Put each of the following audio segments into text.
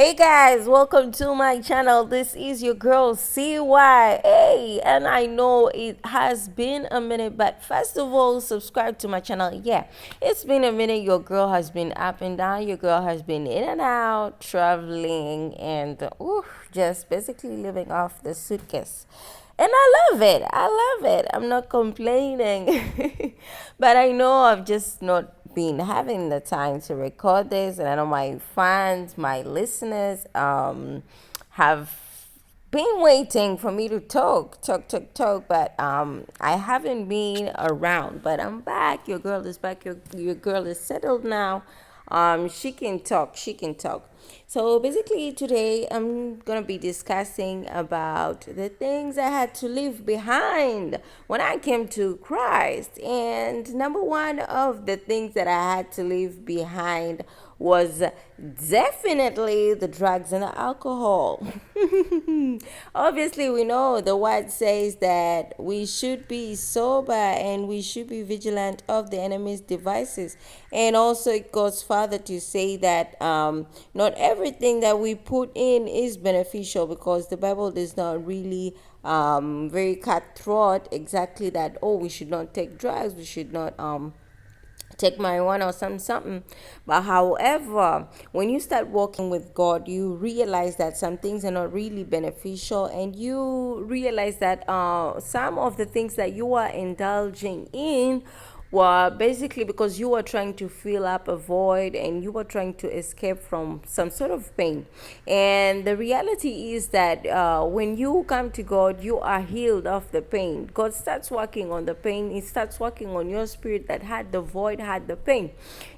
Hey guys, welcome to my channel. This is your girl CY. Hey, and I know it has been a minute, but first of all, subscribe to my channel. Yeah, it's been a minute. Your girl has been up and down. Your girl has been in and out, traveling, and just basically living off the suitcase. And I love it. I love it. I'm not complaining. But I know I've just not been having the time to record this. And I know my fans, my listeners, have been waiting for me to talk. But I haven't been around. But I'm back. Your girl is back. Your girl is settled now. She can talk. She can talk. So basically, today I'm gonna be discussing about the things I had to leave behind when I came to Christ. And number one of the things that I had to leave behind was definitely the drugs and the alcohol. Obviously, we know the word says that we should be sober and we should be vigilant of the enemy's devices. And also, it goes further to say that not everything that we put in is beneficial, because the Bible does not really very cutthroat exactly that, oh, we should not take drugs, we should not take marijuana or something. But however, when you start walking with God, you realize that some things are not really beneficial, and you realize that some of the things that you are indulging in were basically because you were trying to fill up a void and you were trying to escape from some sort of pain. And the reality is that when you come to God, you are healed of the pain. God starts working on the pain, He starts working on your spirit that had the void, had the pain.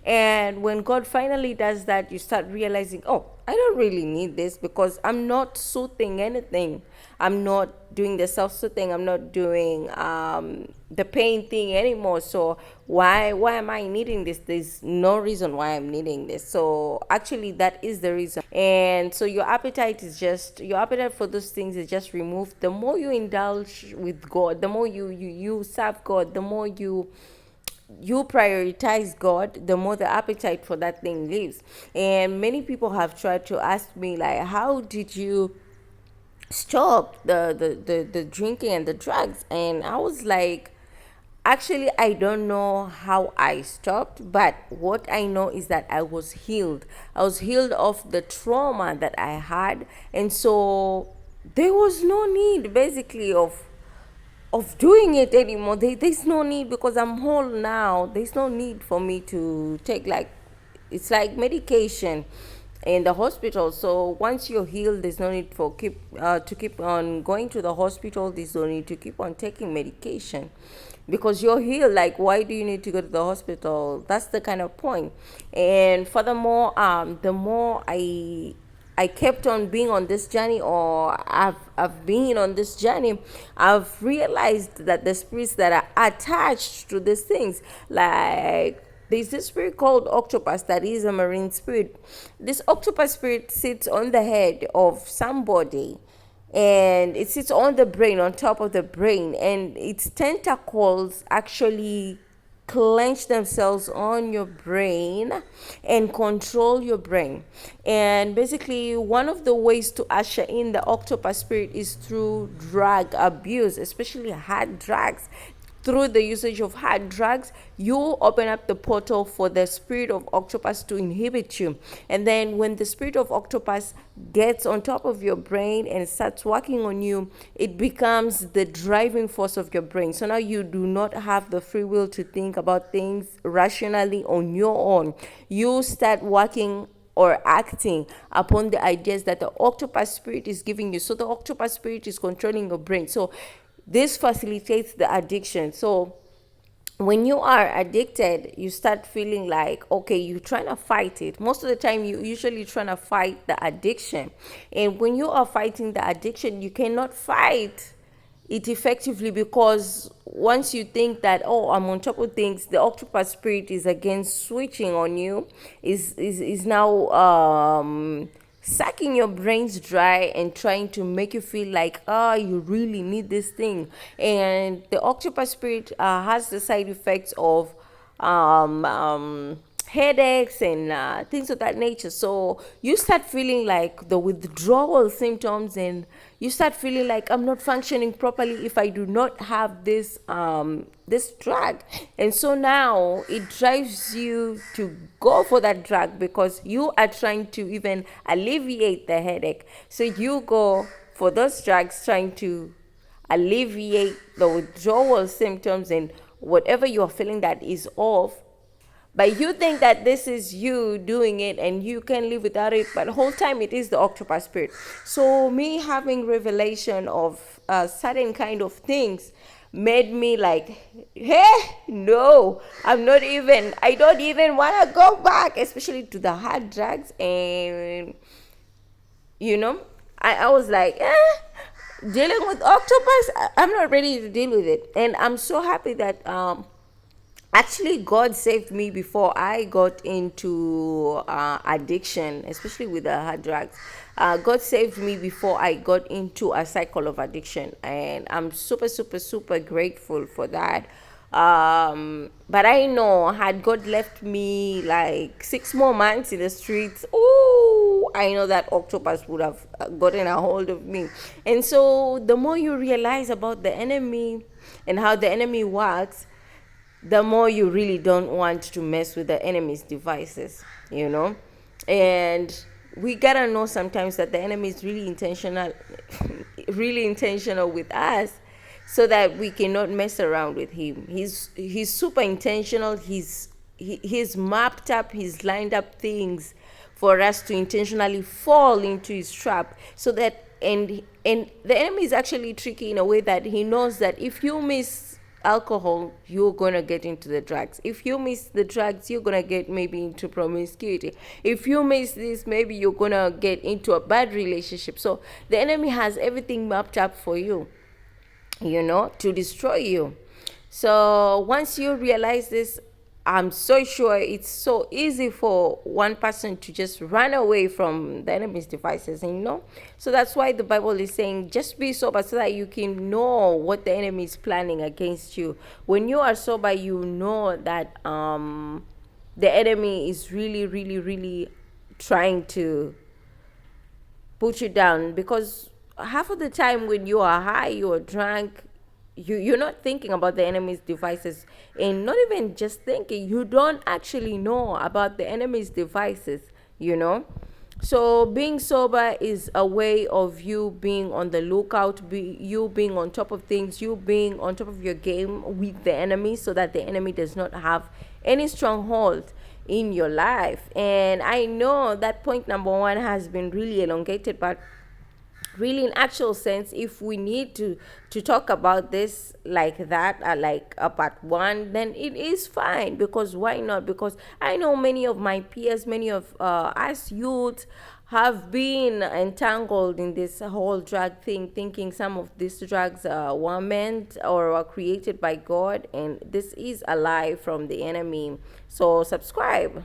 And when God finally does that, you start realizing, oh, I don't really need this, because I'm not soothing anything. I'm not doing the self-soothing. I'm not doing the pain thing anymore. So why am I needing this? There's no reason why I'm needing this. So actually, that is the reason. And so your appetite for those things is just removed. The more you indulge with God, the more you serve God, the more you prioritize God, the more the appetite for that thing leaves. And many people have tried to ask me, like, how did you stop the drinking and the drugs? And I was like, actually, I don't know how I stopped, but what I know is that I was healed. I was healed of the trauma that I had. And so there was no need basically of doing it anymore. There's no need, because I'm whole now. There's no need for me to take, like, it's like medication in the hospital. So once you're healed, there's no need for keep on going to the hospital. There's no need to keep on taking medication, because you're healed. Like, why do you need to go to the hospital? That's the kind of point. And furthermore, the more I kept on being on this journey, or I've been on this journey, I've realized that the spirits that are attached to these things, like, there's this spirit called octopus that is a marine spirit. This octopus spirit sits on the head of somebody, and it sits on the brain, on top of the brain, and its tentacles actually clench themselves on your brain and control your brain. And basically, one of the ways to usher in the octopus spirit is through drug abuse, especially hard drugs. Through the usage of hard drugs, you open up the portal for the spirit of octopus to inhibit you. And then when the spirit of octopus gets on top of your brain and starts working on you, it becomes the driving force of your brain. So now you do not have the free will to think about things rationally on your own. You start working or acting upon the ideas that the octopus spirit is giving you. So the octopus spirit is controlling your brain. So this facilitates the addiction. So when you are addicted, you start feeling like, okay, you're trying to fight it. Most of the time, you usually trying to fight the addiction. And when you are fighting the addiction, you cannot fight it effectively, because once you think that, oh, I'm on top of things, the octopus spirit is against switching on you, is now sucking your brains dry and trying to make you feel like, oh, you really need this thing. And the octopus spirit has the side effects of headaches and things of that nature. So you start feeling like the withdrawal symptoms, and you start feeling like I'm not functioning properly if I do not have this drug. And so now it drives you to go for that drug because you are trying to even alleviate the headache. So you go for those drugs trying to alleviate the withdrawal symptoms and whatever you're feeling that is off. But you think that this is you doing it and you can live without it, but the whole time it is the octopus spirit. So me having revelation of certain kind of things made me like, hey, no, I don't even want to go back, especially to the hard drugs. And you know, I was like, dealing with octopus, I'm not ready to deal with it. And I'm so happy that actually God saved me before I got into addiction, especially with the hard drugs. God saved me before I got into a cycle of addiction, and I'm super super super grateful for that. But I know, had God left me like 6 more months in the streets, oh, I know that octopus would have gotten a hold of me. And so the more you realize about the enemy and how the enemy works, the more you really don't want to mess with the enemy's devices, you know. And we gotta know sometimes that the enemy is really intentional, really intentional with us, so that we cannot mess around with him. He's super intentional. He's mapped up, he's lined up things for us to intentionally fall into his trap, so that and the enemy is actually tricky in a way that he knows that if you miss alcohol, you're gonna get into the drugs. If you miss the drugs, you're gonna get maybe into promiscuity. If you miss this, maybe you're gonna get into a bad relationship. So the enemy has everything mapped up for you, you know, to destroy you. So once you realize this, I'm so sure it's so easy for one person to just run away from the enemy's devices, and you know. So that's why the Bible is saying, just be sober so that you can know what the enemy is planning against you. When you are sober, you know that the enemy is really, really, really trying to put you down, because half of the time when you are high, you are drunk, you're not thinking about the enemy's devices. And not even just thinking, you don't actually know about the enemy's devices, you know. So being sober is a way of you being on the lookout, you being on top of things, you being on top of your game with the enemy, so that the enemy does not have any stronghold in your life. And I know that point number one has been really elongated, but really in actual sense, if we need to talk about this like that, like a part one, then it is fine. Because why not? Because I know many of my peers, many of us youth have been entangled in this whole drug thing, thinking some of these drugs were meant or were created by God, and this is a lie from the enemy. So subscribe.